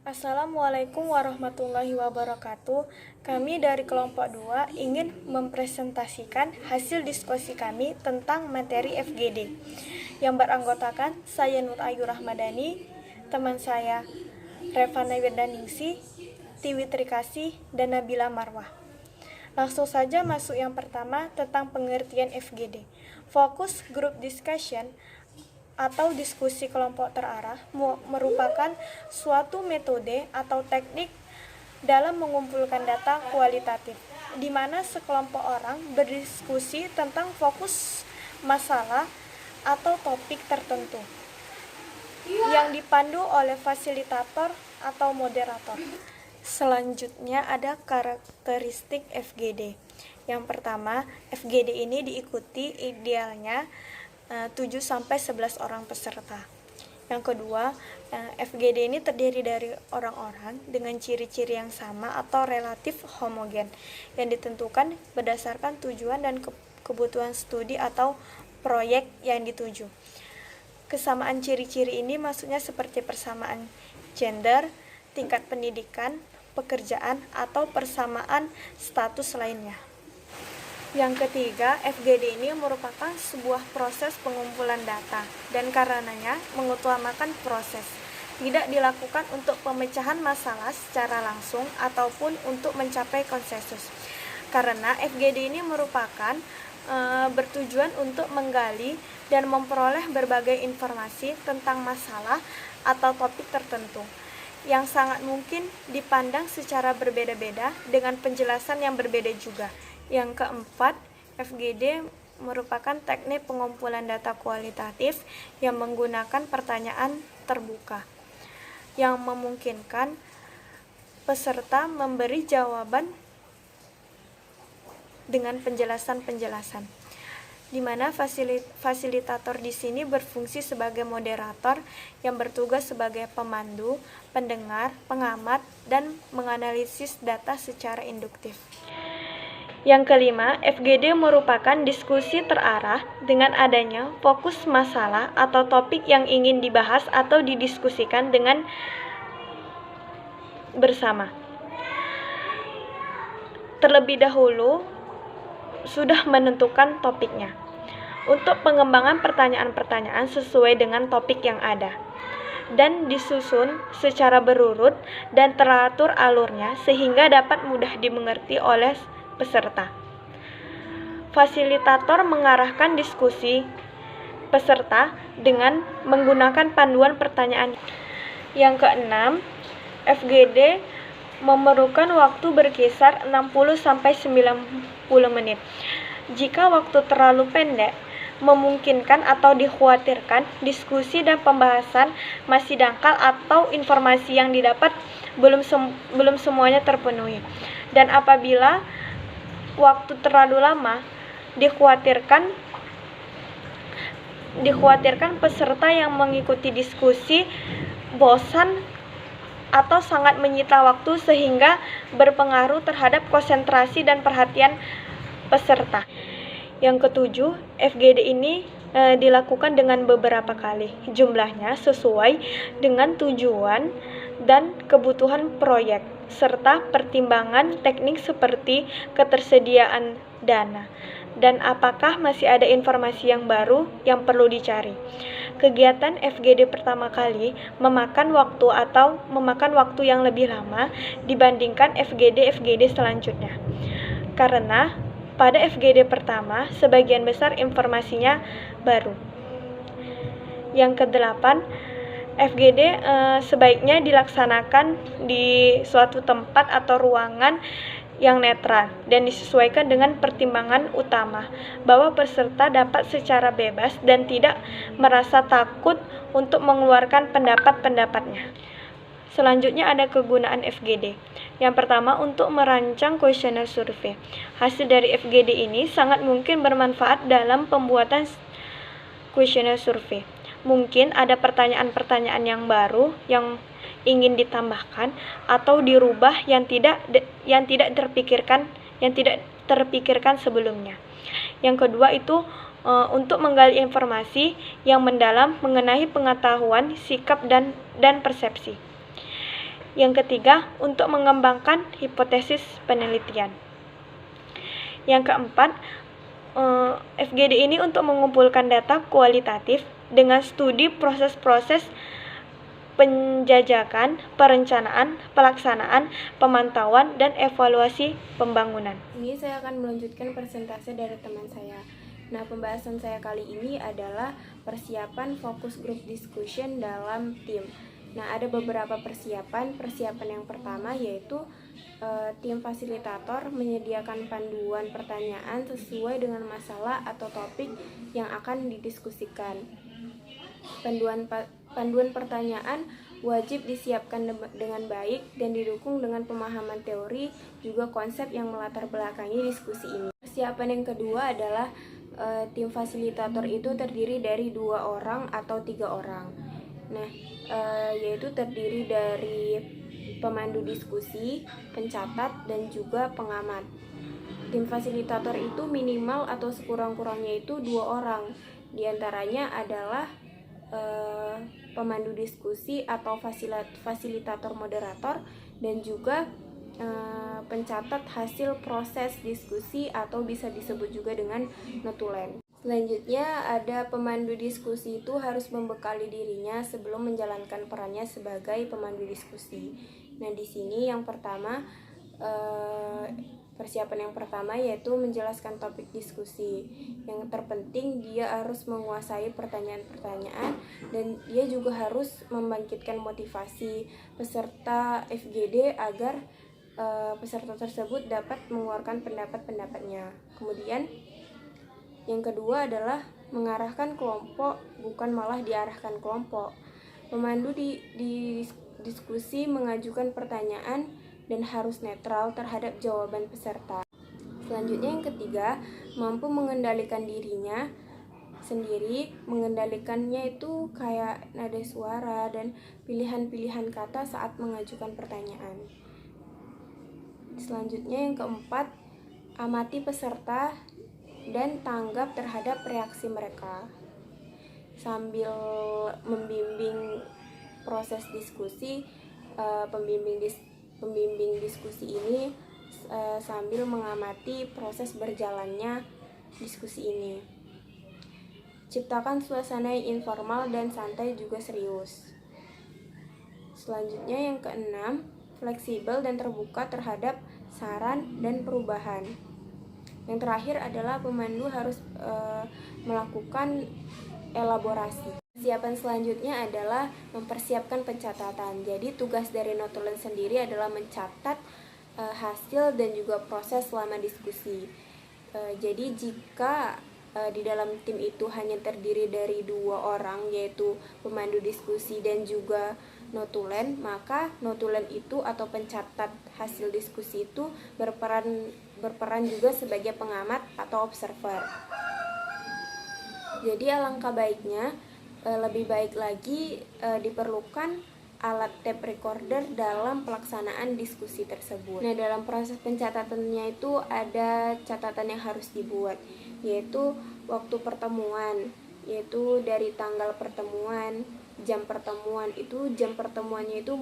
Assalamualaikum warahmatullahi wabarakatuh. Kami dari kelompok 2 ingin mempresentasikan hasil diskusi kami tentang materi FGD yang beranggotakan saya Nur Ayu Rahmadani, teman saya Revana Wirdaningsih, Tiwi Trikasih, dan Nabila Marwah. Langsung saja masuk yang pertama tentang pengertian FGD. Fokus Group Discussion atau diskusi kelompok terarah merupakan suatu metode atau teknik dalam mengumpulkan data kualitatif, di mana sekelompok orang berdiskusi tentang fokus masalah atau topik tertentu yang dipandu oleh fasilitator atau moderator. Selanjutnya ada karakteristik FGD. Yang pertama, FGD ini diikuti idealnya 7-11 orang peserta. Yang kedua, FGD ini terdiri dari orang-orang dengan ciri-ciri yang sama atau relatif homogen yang ditentukan berdasarkan tujuan dan kebutuhan studi atau proyek yang dituju. Kesamaan ciri-ciri ini maksudnya seperti persamaan gender, tingkat pendidikan, pekerjaan, atau persamaan status lainnya. Yang ketiga, FGD ini merupakan sebuah proses pengumpulan data dan karenanya mengutamakan proses. Tidak dilakukan untuk pemecahan masalah secara langsung ataupun untuk mencapai konsensus. Karena FGD ini merupakan bertujuan untuk menggali dan memperoleh berbagai informasi tentang masalah atau topik tertentu yang sangat mungkin dipandang secara berbeda-beda dengan penjelasan yang berbeda juga. Yang keempat, FGD merupakan teknik pengumpulan data kualitatif yang menggunakan pertanyaan terbuka yang memungkinkan peserta memberi jawaban dengan penjelasan-penjelasan, di mana fasilitator di sini berfungsi sebagai moderator yang bertugas sebagai pemandu, pendengar, pengamat, dan menganalisis data secara induktif. Yang kelima, FGD merupakan diskusi terarah dengan adanya fokus masalah atau topik yang ingin dibahas atau didiskusikan dengan bersama. Terlebih dahulu sudah menentukan topiknya untuk pengembangan pertanyaan-pertanyaan sesuai dengan topik yang ada dan disusun secara berurut dan teratur alurnya sehingga dapat mudah dimengerti oleh peserta. Fasilitator mengarahkan diskusi peserta dengan menggunakan panduan pertanyaan. Yang keenam, FGD memerlukan waktu berkisar 60-90 menit. Jika waktu terlalu pendek, memungkinkan atau dikhawatirkan diskusi dan pembahasan masih dangkal atau informasi yang didapat belum semuanya terpenuhi. Dan apabila waktu terlalu lama, dikhawatirkan peserta yang mengikuti diskusi bosan atau sangat menyita waktu sehingga berpengaruh terhadap konsentrasi dan perhatian peserta. Yang ketujuh, FGD ini dilakukan dengan beberapa kali. Jumlahnya sesuai dengan tujuan dan kebutuhan proyek, serta pertimbangan teknik seperti ketersediaan dana dan apakah masih ada informasi yang baru yang perlu dicari. Kegiatan FGD pertama kali memakan waktu yang lebih lama dibandingkan FGD selanjutnya. Karena pada FGD pertama sebagian besar informasinya baru. Yang kedelapan, FGD sebaiknya dilaksanakan di suatu tempat atau ruangan yang netral dan disesuaikan dengan pertimbangan utama bahwa peserta dapat secara bebas dan tidak merasa takut untuk mengeluarkan pendapat-pendapatnya. Selanjutnya ada kegunaan FGD. Yang pertama, untuk merancang kuesioner survei. Hasil dari FGD ini sangat mungkin bermanfaat dalam pembuatan kuesioner survei. Mungkin ada pertanyaan-pertanyaan yang baru yang ingin ditambahkan atau dirubah yang tidak terpikirkan sebelumnya. Yang kedua itu untuk menggali informasi yang mendalam mengenai pengetahuan, sikap dan persepsi. Yang ketiga, untuk mengembangkan hipotesis penelitian. Yang keempat, FGD ini untuk mengumpulkan data kualitatif dengan studi proses-proses penjajakan, perencanaan, pelaksanaan, pemantauan, dan evaluasi pembangunan. Ini saya akan melanjutkan presentasi dari teman saya. Nah, pembahasan saya kali ini adalah persiapan fokus group discussion dalam tim. Nah, ada beberapa persiapan. Persiapan yang pertama yaitu tim fasilitator menyediakan panduan pertanyaan sesuai dengan masalah atau topik yang akan didiskusikan. Panduan pertanyaan wajib disiapkan dengan baik dan didukung dengan pemahaman teori juga konsep yang melatar belakangi diskusi ini. Persiapan yang kedua adalah tim fasilitator itu terdiri dari 2 orang atau 3 orang. Nah, yaitu terdiri dari pemandu diskusi, pencatat, dan juga pengamat. Tim fasilitator itu minimal atau sekurang-kurangnya itu 2 orang. Di antaranya adalah pemandu diskusi atau fasilitator moderator dan juga pencatat hasil proses diskusi atau bisa disebut juga dengan notulen. Selanjutnya ada pemandu diskusi itu harus membekali dirinya sebelum menjalankan perannya sebagai pemandu diskusi. Nah, di sini yang pertama persiapan yang pertama yaitu menjelaskan topik diskusi. Yang terpenting dia harus menguasai pertanyaan-pertanyaan dan dia juga harus membangkitkan motivasi peserta FGD agar peserta tersebut dapat mengeluarkan pendapat-pendapatnya. Kemudian yang kedua adalah mengarahkan kelompok, bukan malah diarahkan kelompok. Pemandu di diskusi mengajukan pertanyaan dan harus netral terhadap jawaban peserta. Selanjutnya yang ketiga, mampu mengendalikan dirinya sendiri. Mengendalikannya itu kayak nada suara dan pilihan-pilihan kata saat mengajukan pertanyaan. Selanjutnya yang keempat, amati peserta dan tanggap terhadap reaksi mereka. Sambil membimbing proses diskusi, pembimbing diskusi ini sambil mengamati proses berjalannya diskusi ini. Ciptakan suasana yang informal dan santai juga serius. Selanjutnya yang keenam, fleksibel dan terbuka terhadap saran dan perubahan. Yang terakhir adalah pemandu harus melakukan elaborasi. Persiapan selanjutnya adalah mempersiapkan pencatatan. Jadi tugas dari notulen sendiri adalah mencatat hasil dan juga proses selama diskusi. Jadi jika di dalam tim itu hanya terdiri dari 2 orang, yaitu pemandu diskusi dan juga notulen, maka notulen itu atau pencatat hasil diskusi itu berperan juga sebagai pengamat atau observer. Jadi alangkah baiknya lebih baik lagi diperlukan alat tape recorder dalam pelaksanaan diskusi tersebut. Nah, dalam proses pencatatannya itu ada catatan yang harus dibuat, yaitu waktu pertemuan, yaitu dari tanggal pertemuan, jam pertemuan itu pertemuannya itu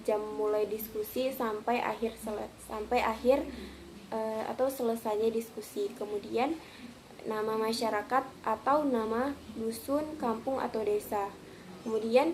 jam mulai diskusi sampai akhir atau selesainya diskusi. Kemudian nama masyarakat atau nama dusun, kampung atau desa. Kemudian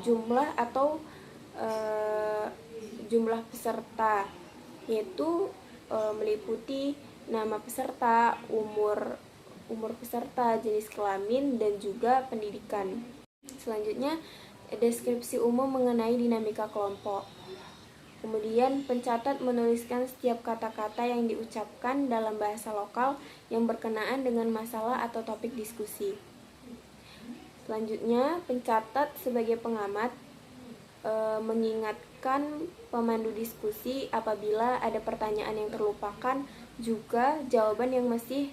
jumlah atau jumlah peserta, yaitu meliputi nama peserta, umur peserta, jenis kelamin, dan juga pendidikan. Selanjutnya, deskripsi umum mengenai dinamika kelompok. Kemudian pencatat menuliskan setiap kata-kata yang diucapkan dalam bahasa lokal yang berkenaan dengan masalah atau topik diskusi. Selanjutnya, pencatat sebagai pengamat mengingatkan pemandu diskusi apabila ada pertanyaan yang terlupakan, juga jawaban yang masih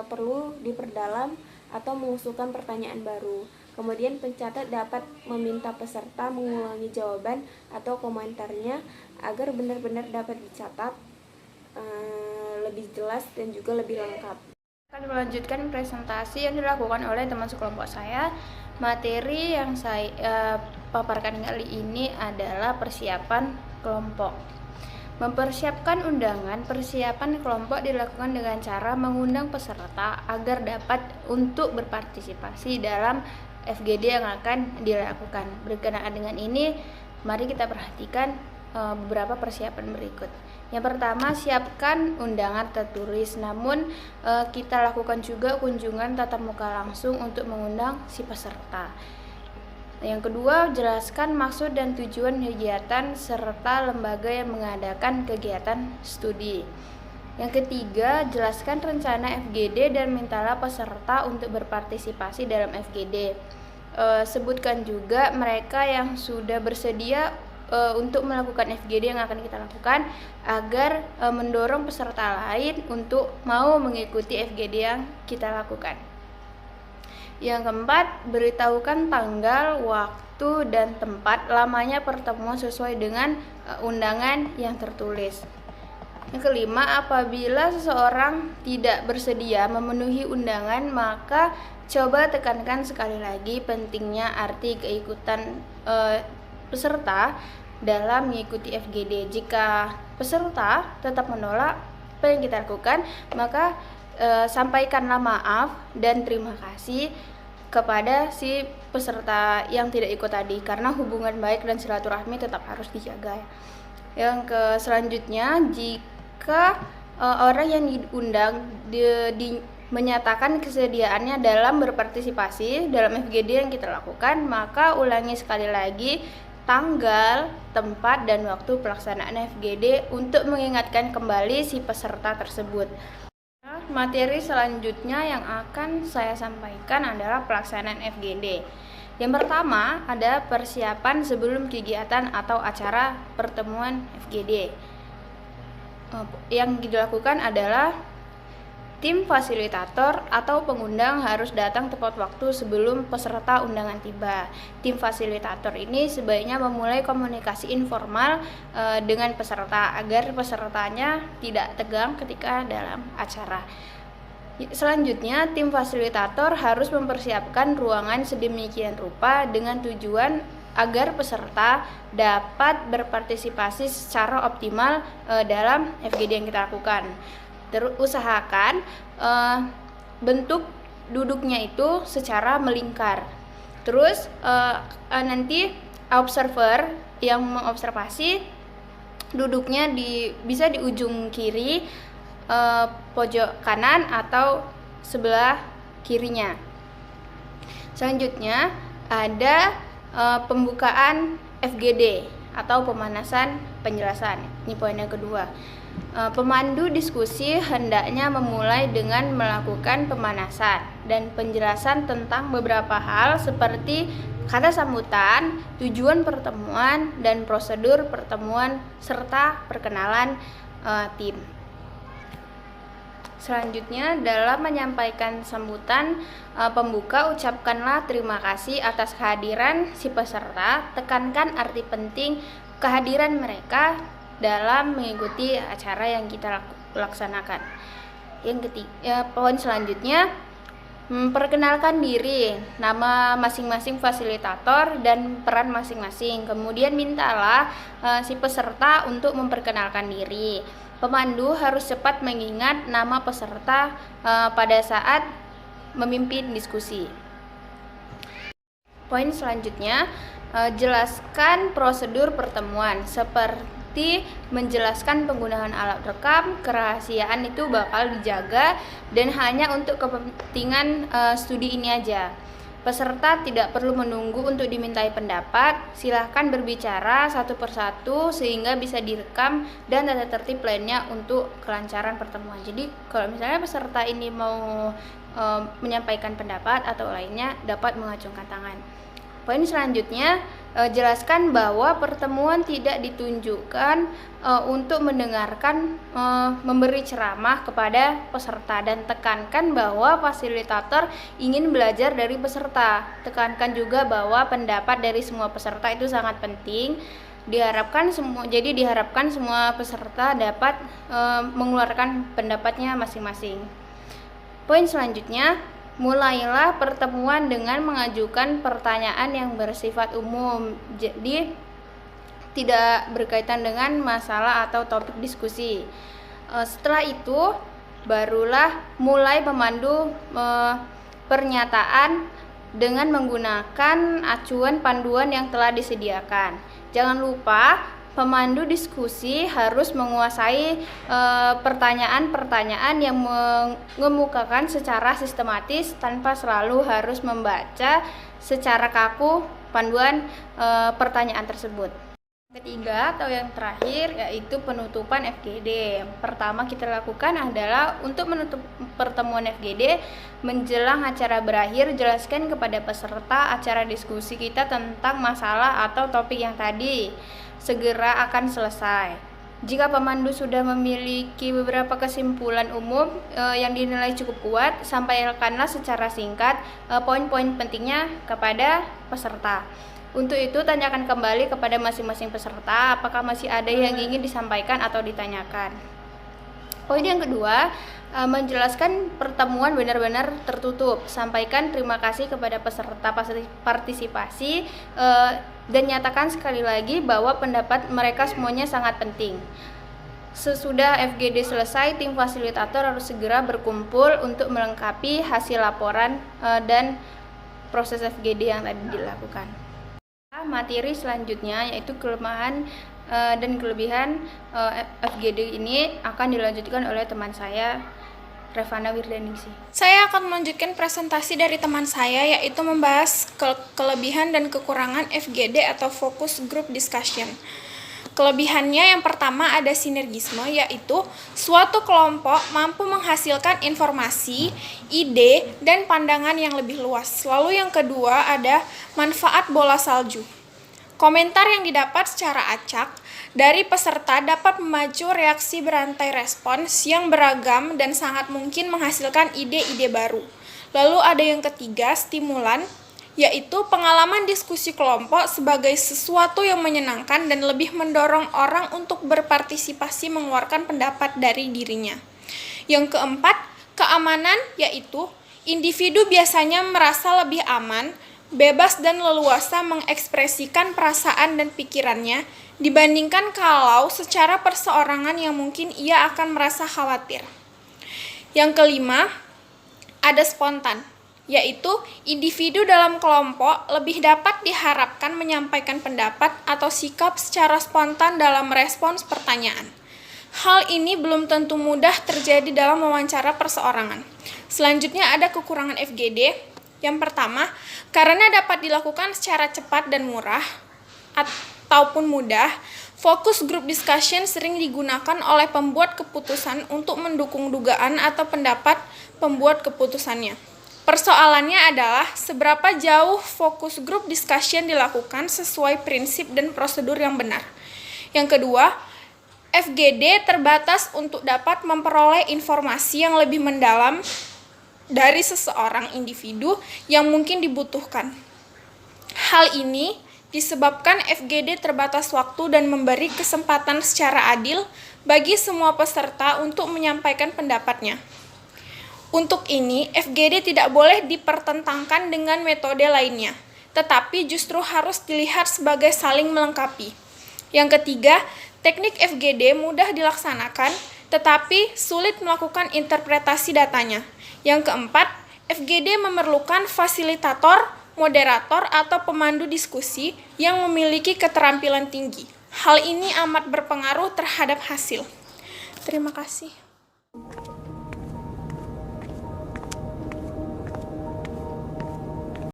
perlu diperdalam atau mengusulkan pertanyaan baru. Kemudian pencatat dapat meminta peserta mengulangi jawaban atau komentarnya agar benar-benar dapat dicatat lebih jelas dan juga lebih lengkap. Akan melanjutkan presentasi yang dilakukan oleh teman sekelompok saya. Materi yang saya paparkan kali ini adalah persiapan kelompok. Mempersiapkan undangan, persiapan kelompok dilakukan dengan cara mengundang peserta agar dapat untuk berpartisipasi dalam FGD yang akan dilakukan. Berkenaan dengan ini, mari kita perhatikan beberapa persiapan berikut. Yang pertama, siapkan undangan tertulis, namun kita lakukan juga kunjungan tatap muka langsung untuk mengundang si peserta. Yang kedua, jelaskan maksud dan tujuan kegiatan serta lembaga yang mengadakan kegiatan studi. Yang ketiga, jelaskan rencana FGD dan mintalah peserta untuk berpartisipasi dalam FGD. Sebutkan juga mereka yang sudah bersedia untuk melakukan FGD yang akan kita lakukan agar mendorong peserta lain untuk mau mengikuti FGD yang kita lakukan. Yang keempat, beritahukan tanggal, waktu, dan tempat lamanya pertemuan sesuai dengan undangan yang tertulis. Yang kelima, apabila seseorang tidak bersedia memenuhi undangan, maka coba tekankan sekali lagi pentingnya arti keikutan peserta dalam mengikuti FGD. Jika peserta tetap menolak apa yang kita lakukan, maka sampaikanlah maaf dan terima kasih kepada si peserta yang tidak ikut tadi, karena hubungan baik dan silaturahmi tetap harus dijaga. Yang selanjutnya, jika orang yang diundang menyatakan kesediaannya dalam berpartisipasi dalam FGD yang kita lakukan, maka ulangi sekali lagi tanggal, tempat, dan waktu pelaksanaan FGD untuk mengingatkan kembali si peserta tersebut. Materi selanjutnya yang akan saya sampaikan adalah pelaksanaan FGD. Yang pertama ada persiapan sebelum kegiatan atau acara pertemuan FGD. Yang dilakukan adalah tim fasilitator atau pengundang harus datang tepat waktu sebelum peserta undangan tiba. Tim fasilitator ini sebaiknya memulai komunikasi informal dengan peserta agar pesertanya tidak tegang ketika dalam acara. Selanjutnya, tim fasilitator harus mempersiapkan ruangan sedemikian rupa dengan tujuan agar peserta dapat berpartisipasi secara optimal dalam FGD yang kita lakukan. Terus usahakan bentuk duduknya itu secara melingkar. Terus nanti observer yang mengobservasi duduknya bisa di ujung kiri, pojok kanan, atau sebelah kirinya. Selanjutnya ada pembukaan FGD atau pemanasan penjelasan. Ini poin yang kedua. Pemandu diskusi hendaknya memulai dengan melakukan pemanasan dan penjelasan tentang beberapa hal seperti kata sambutan, tujuan pertemuan, dan prosedur pertemuan serta perkenalan tim. Selanjutnya, dalam menyampaikan sambutan pembuka, ucapkanlah terima kasih atas kehadiran si peserta. Tekankan arti penting kehadiran mereka dalam mengikuti acara yang kita laksanakan. Yang ketiga, poin selanjutnya, memperkenalkan diri, nama masing-masing fasilitator dan peran masing-masing. Kemudian mintalah si peserta untuk memperkenalkan diri. Pemandu harus cepat mengingat nama peserta pada saat memimpin diskusi. Poin selanjutnya, jelaskan prosedur pertemuan seperti menjelaskan penggunaan alat rekam, kerahasiaan itu bakal dijaga dan hanya untuk kepentingan studi ini aja. Peserta tidak perlu menunggu untuk dimintai pendapat, silahkan berbicara satu persatu sehingga bisa direkam dan tata tertib lainnya untuk kelancaran pertemuan. Jadi kalau misalnya peserta ini mau menyampaikan pendapat atau lainnya dapat mengacungkan tangan. Poin selanjutnya, jelaskan bahwa pertemuan tidak ditunjukkan untuk mendengarkan memberi ceramah kepada peserta, dan tekankan bahwa fasilitator ingin belajar dari peserta. Tekankan juga bahwa pendapat dari semua peserta itu sangat penting. Diharapkan semua peserta dapat mengeluarkan pendapatnya masing-masing. Poin selanjutnya, mulailah pertemuan dengan mengajukan pertanyaan yang bersifat umum. Jadi tidak berkaitan dengan masalah atau topik diskusi. Setelah itu barulah mulai memandu pernyataan dengan menggunakan acuan panduan yang telah disediakan. Jangan lupa pemandu diskusi harus menguasai pertanyaan-pertanyaan yang mengemukakan secara sistematis tanpa selalu harus membaca secara kaku panduan pertanyaan tersebut. Ketiga atau yang terakhir yaitu penutupan FGD. Yang pertama kita lakukan adalah untuk menutup pertemuan FGD menjelang acara berakhir, jelaskan kepada peserta acara diskusi kita tentang masalah atau topik yang tadi segera akan selesai. Jika pemandu sudah memiliki beberapa kesimpulan umum yang dinilai cukup kuat, sampaikanlah secara singkat poin-poin pentingnya kepada peserta. Untuk itu, tanyakan kembali kepada masing-masing peserta apakah masih ada yang ingin disampaikan atau ditanyakan. Poin yang kedua, menjelaskan pertemuan benar-benar tertutup. Sampaikan terima kasih kepada peserta partisipasi dan nyatakan sekali lagi bahwa pendapat mereka semuanya sangat penting. Sesudah FGD selesai, tim fasilitator harus segera berkumpul untuk melengkapi hasil laporan dan proses FGD yang tadi dilakukan. Materi selanjutnya yaitu kelemahan dan kelebihan FGD ini akan dilanjutkan oleh teman saya, Revana Wirdaningsih. Saya akan melanjutkan presentasi dari teman saya, yaitu membahas kelebihan dan kekurangan FGD atau Focus Group Discussion. Kelebihannya yang pertama ada sinergisme, yaitu suatu kelompok mampu menghasilkan informasi, ide, dan pandangan yang lebih luas. Lalu yang kedua ada manfaat bola salju. Komentar yang didapat secara acak dari peserta dapat memacu reaksi berantai respons yang beragam dan sangat mungkin menghasilkan ide-ide baru. Lalu ada yang ketiga, stimulan, yaitu pengalaman diskusi kelompok sebagai sesuatu yang menyenangkan dan lebih mendorong orang untuk berpartisipasi mengeluarkan pendapat dari dirinya. Yang keempat, keamanan, yaitu individu biasanya merasa lebih aman, bebas dan leluasa mengekspresikan perasaan dan pikirannya dibandingkan kalau secara perseorangan yang mungkin ia akan merasa khawatir. Yang kelima, ada spontan, yaitu individu dalam kelompok lebih dapat diharapkan menyampaikan pendapat atau sikap secara spontan dalam merespons pertanyaan. Hal ini belum tentu mudah terjadi dalam wawancara perseorangan. Selanjutnya ada kekurangan FGD. Yang pertama, karena dapat dilakukan secara cepat dan murah ataupun mudah, focus group discussion sering digunakan oleh pembuat keputusan untuk mendukung dugaan atau pendapat pembuat keputusannya. Persoalannya adalah seberapa jauh focus group discussion dilakukan sesuai prinsip dan prosedur yang benar. Yang kedua, FGD terbatas untuk dapat memperoleh informasi yang lebih mendalam dari seseorang individu yang mungkin dibutuhkan. Hal ini disebabkan FGD terbatas waktu dan memberi kesempatan secara adil bagi semua peserta untuk menyampaikan pendapatnya. Untuk ini, FGD tidak boleh dipertentangkan dengan metode lainnya, tetapi justru harus dilihat sebagai saling melengkapi. Yang ketiga, teknik FGD mudah dilaksanakan, tetapi sulit melakukan interpretasi datanya. Yang keempat, FGD memerlukan fasilitator, moderator, atau pemandu diskusi yang memiliki keterampilan tinggi. Hal ini amat berpengaruh terhadap hasil. Terima kasih.